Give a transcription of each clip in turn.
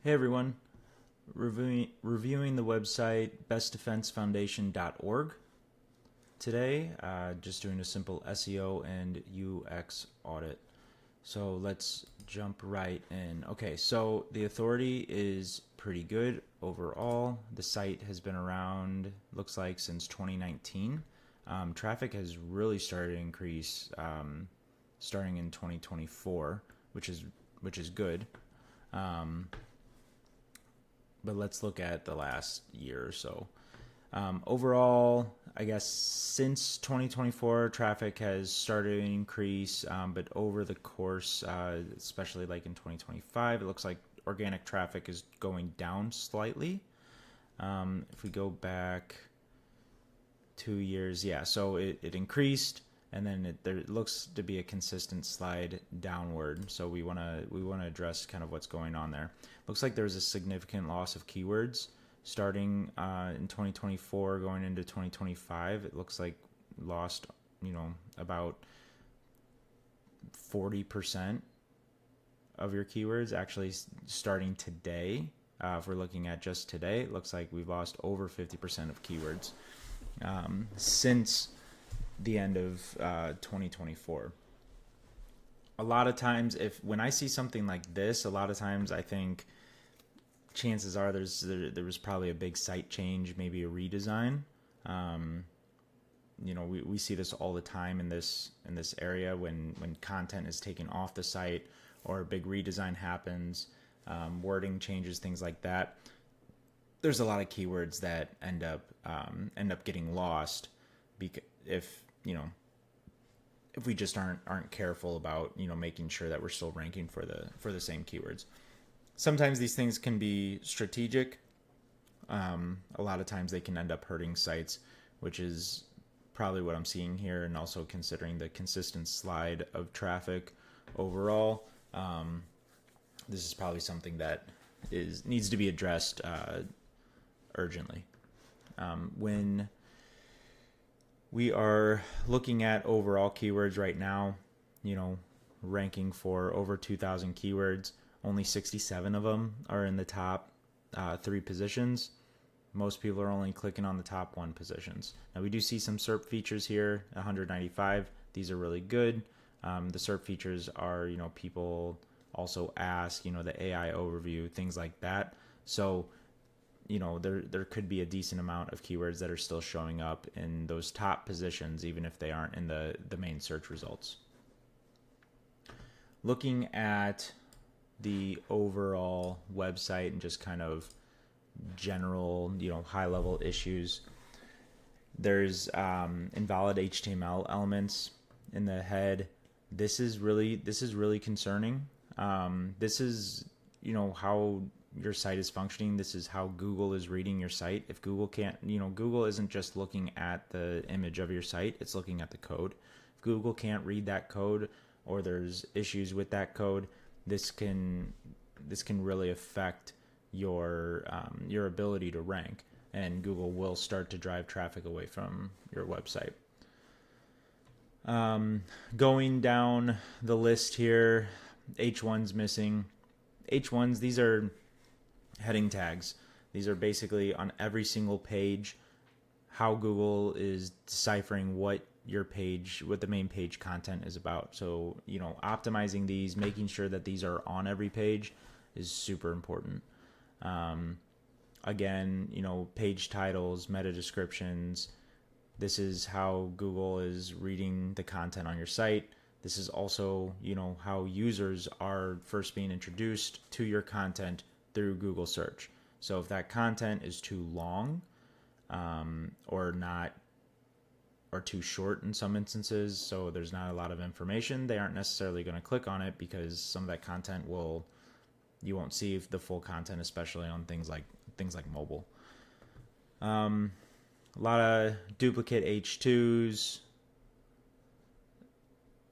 Hey everyone, reviewing the website bestdefensefoundation.org. Today, just doing a simple SEO and UX audit. So let's jump right in. Okay, so the authority is pretty good overall. The site has been around, looks like, since 2019. Traffic has really started to increase starting in 2024, which is good. But let's look at the last year or so. Overall, I guess since 2024, traffic has started to increase, but over the course, especially like in 2025, it looks like organic traffic is going down slightly. If we go back 2 years, yeah, so it increased, and then there looks to be a consistent slide downward. So we want to address kind of what's going on there. Looks like there's a significant loss of keywords starting in 2024 going into 2025. It looks like lost about 40% of your keywords. Actually, starting today, if we're looking at just today, it looks like we've lost over 50% of keywords since the end of 2024. A lot of times, when I see something like this, a lot of times I think chances are there was probably a big site change, maybe a redesign. We see this all the time in this area when content is taken off the site or a big redesign happens, wording changes, things like that. There's a lot of keywords that end up getting lost because if we just aren't careful about making sure that we're still ranking for the same keywords. Sometimes these things can be strategic. A lot of times they can end up hurting sites, which is probably what I'm seeing here, and also considering the consistent slide of traffic overall. This is probably something that needs to be addressed urgently. When we are looking at overall keywords right now, ranking for over 2,000 keywords, only 67 of them are in the top 3 positions. Most people are only clicking on the top 1 positions. Now we do see some SERP features here, 195. These are really good. The SERP features are, people also ask, the AI overview, things like that. So, there could be a decent amount of keywords that are still showing up in those top positions, even if they aren't in the main search results. Looking at the overall website and just kind of general, high level issues, there's invalid HTML elements in the head. This is really concerning. This is how your site is functioning. This is how Google is reading your site. If Google can't, Google isn't just looking at the image of your site, it's looking at the code. If Google can't read that code, or there's issues with that code, this can really affect your ability to rank, and Google will start to drive traffic away from your website. Going down the list here, H1's missing. H1s, these are heading tags. These are basically on every single page how Google is deciphering what the main page content is about. So, optimizing these, making sure that these are on every page is super important. Again, page titles, meta descriptions. This is how Google is reading the content on your site. This is also, how users are first being introduced to your content through Google search. So if that content is too long, or too short in some instances, so there's not a lot of information, they aren't necessarily going to click on it, because some of that content you won't see the full content, especially on things like mobile. A lot of duplicate H2s,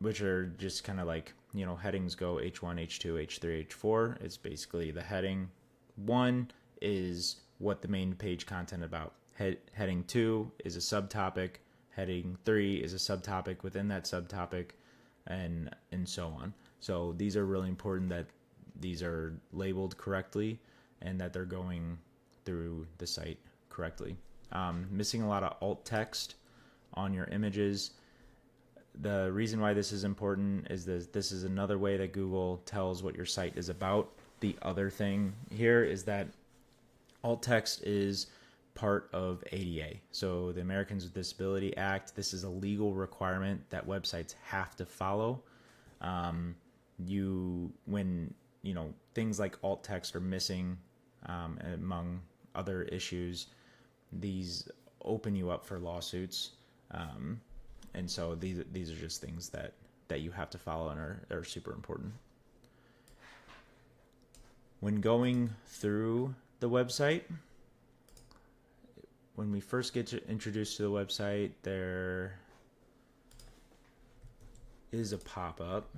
which are just kind of like, headings go H1, H2, H3, H4. It's basically the heading 1 is what the main page content about. Heading 2 is a subtopic. Heading 3 is a subtopic within that subtopic, and so on. So these are really important that these are labeled correctly. and that they're going through the site correctly. Missing a lot of alt text on your images. The reason why this is important is that this is another way that Google tells what your site is about. The other thing here is that alt text is part of ADA. So the Americans with Disability Act, this is a legal requirement that websites have to follow. When things like alt text are missing, among other issues, these open you up for lawsuits. And so these are just things that you have to follow and are super important. When going through the website, when we first get introduced to the website, there is a pop-up.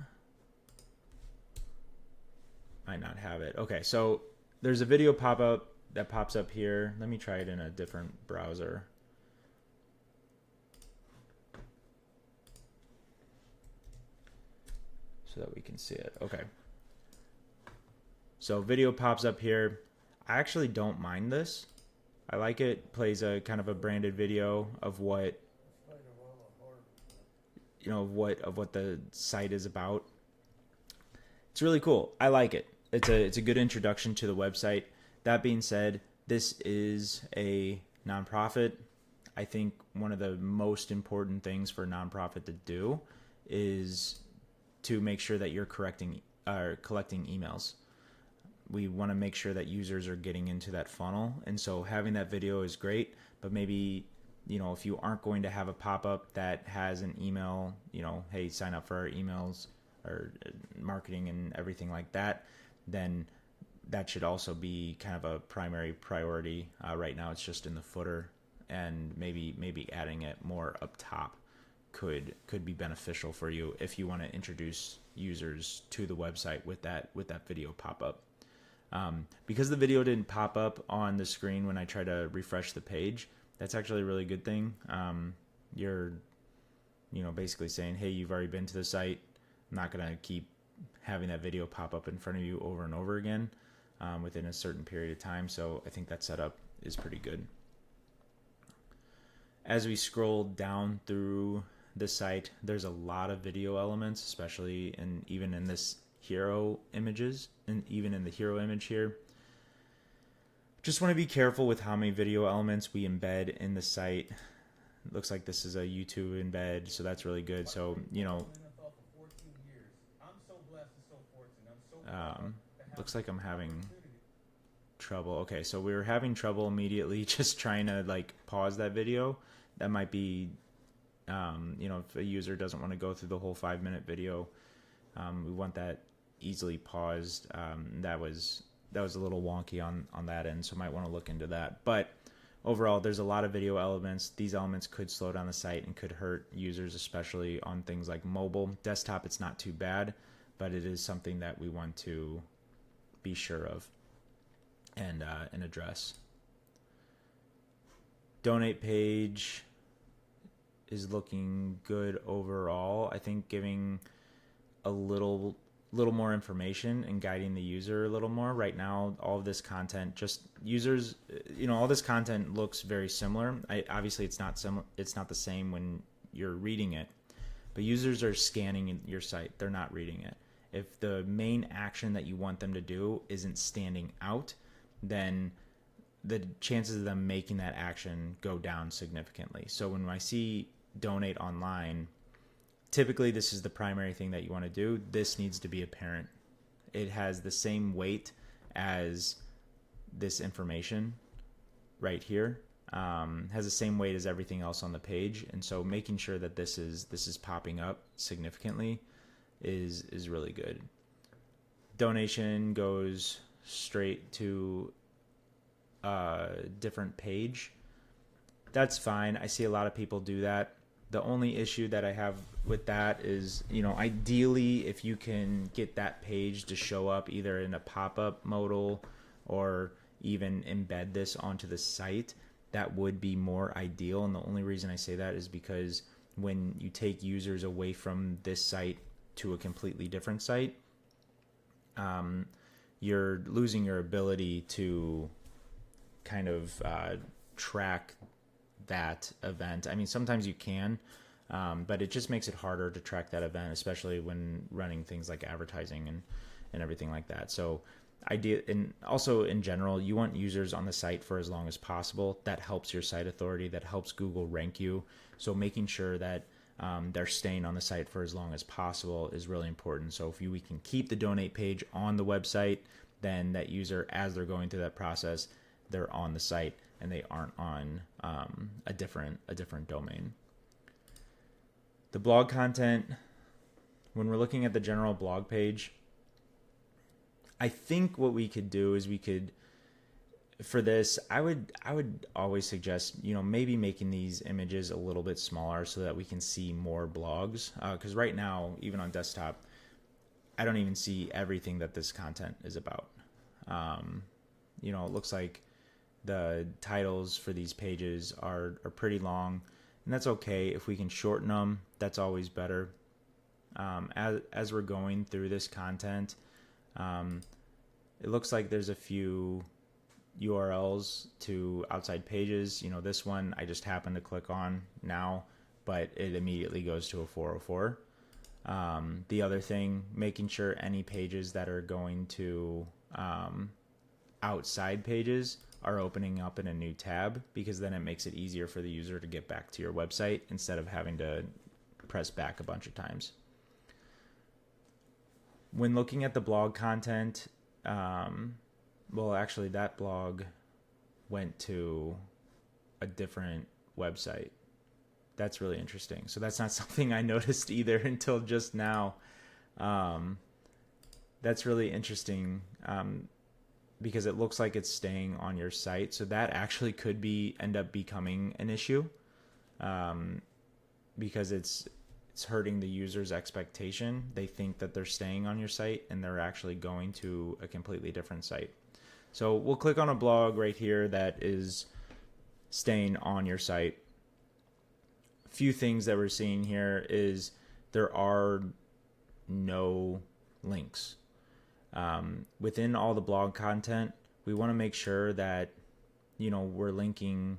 Might not have it. Okay, so there's a video pop-up that pops up here. Let me try it in a different browser. So that we can see it. Okay. So video pops up here. I actually don't mind this. I like it. Plays a kind of a branded video of what the site is about. It's really cool. I like it. It's a good introduction to the website. That being said, this is a nonprofit. I think one of the most important things for a nonprofit to do is to make sure that you're collecting emails. We want to make sure that users are getting into that funnel. And so having that video is great, but maybe, if you aren't going to have a pop-up that has an email, hey, sign up for our emails or marketing and everything like that, then that should also be kind of a primary priority. Right now it's just in the footer, and maybe adding it more up top could be beneficial for you if you want to introduce users to the website with that video pop-up. Because the video didn't pop up on the screen when I try to refresh the page, that's actually a really good thing. You're basically saying, hey, you've already been to the site. I'm not going to keep having that video pop up in front of you over and over again within a certain period of time. So I think that setup is pretty good. As we scroll down through the site, there's a lot of video elements, especially even in this hero images, and even in the hero image here. Just want to be careful with how many video elements we embed in the site. It looks like this is a YouTube embed, so that's really good. So looks like I'm having trouble. Okay, so we were having trouble immediately just trying to pause that video. That might be if a user doesn't want to go through the whole 5-minute video, we want that easily paused. That was a little wonky on that end, so might want to look into that. But overall, there's a lot of video elements. These elements could slow down the site and could hurt users, especially on things like mobile. Desktop, it's not too bad, but it is something that we want to be sure of and address. Donate page is looking good overall. I think giving a little more information and guiding the user a little more. Right now, all of this content, just users, all this content looks very similar. Obviously, it's not the same when you're reading it, but users are scanning your site. They're not reading it. If the main action that you want them to do isn't standing out, then the chances of them making that action go down significantly. So when I see donate online, typically this is the primary thing that you want to do. This needs to be apparent. It has the same weight as this information right here. Has the same weight as everything else on the page, and so making sure that this is popping up significantly is really good. Donation goes straight to a different page. That's fine. I see a lot of people do that. The only issue that I have with that is, ideally, if you can get that page to show up either in a pop-up modal or even embed this onto the site, that would be more ideal. And the only reason I say that is because when you take users away from this site to a completely different site, you're losing your ability to kind of track that event. I mean, sometimes you can, but it just makes it harder to track that event, especially when running things like advertising and everything like that. So and also in general, you want users on the site for as long as possible. That helps your site authority, that helps Google rank you. So making sure that they're staying on the site for as long as possible is really important. So if we can keep the donate page on the website, then that user, as they're going through that process, they're on the site and they aren't on a different domain. The blog content, when we're looking at the general blog page, I think what we could do is for this, I would always suggest, maybe making these images a little bit smaller so that we can see more blogs. Because right now, even on desktop, I don't even see everything that this content is about. It looks like the titles for these pages are pretty long, and that's okay. If we can shorten them, that's always better. As we're going through this content, it looks like there's a few URLs to outside pages. This one I just happened to click on now, but it immediately goes to a 404. The other thing, making sure any pages that are going to outside pages are opening up in a new tab, because then it makes it easier for the user to get back to your website instead of having to press back a bunch of times. When looking at the blog content, actually that blog went to a different website. That's really interesting. So that's not something I noticed either until just now. That's really interesting, because it looks like it's staying on your site. So that actually could end up becoming an issue, because it's hurting the user's expectation. They think that they're staying on your site and they're actually going to a completely different site. So we'll click on a blog right here that is staying on your site. A few things that we're seeing here is there are no links. Within all the blog content, we want to make sure that, we're linking,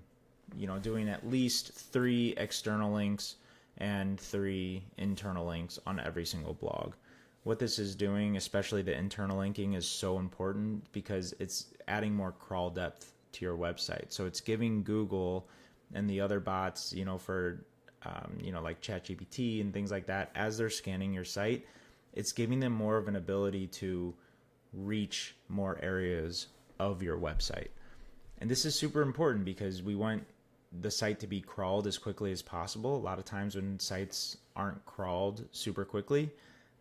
doing at least 3 external links and 3 internal links on every single blog. What this is doing, especially the internal linking, is so important because it's adding more crawl depth to your website. So it's giving Google and the other bots, for, like ChatGPT and things like that, as they're scanning your site, it's giving them more of an ability to reach more areas of your website. And this is super important because we want the site to be crawled as quickly as possible. A lot of times when sites aren't crawled super quickly,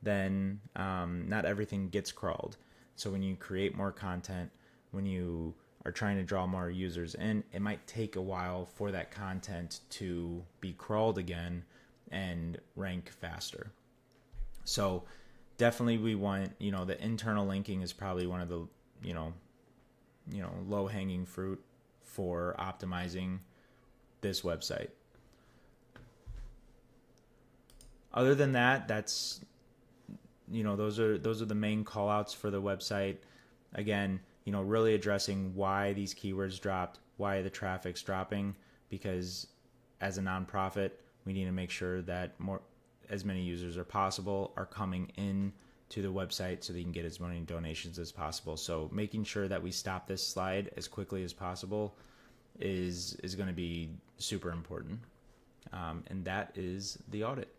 then not everything gets crawled. So when you create more content, when you are trying to draw more users in, it might take a while for that content to be crawled again and rank faster. So definitely we want, the internal linking is probably one of the, low-hanging fruit for optimizing this website. Other than that, that's, those are the main call outs for the website. Again, really addressing why these keywords dropped, why the traffic's dropping, because as a nonprofit, we need to make sure that as many users as possible are coming in to the website so they can get as many donations as possible. So making sure that we stop this slide as quickly as possible is going to be super important. And that is the audit.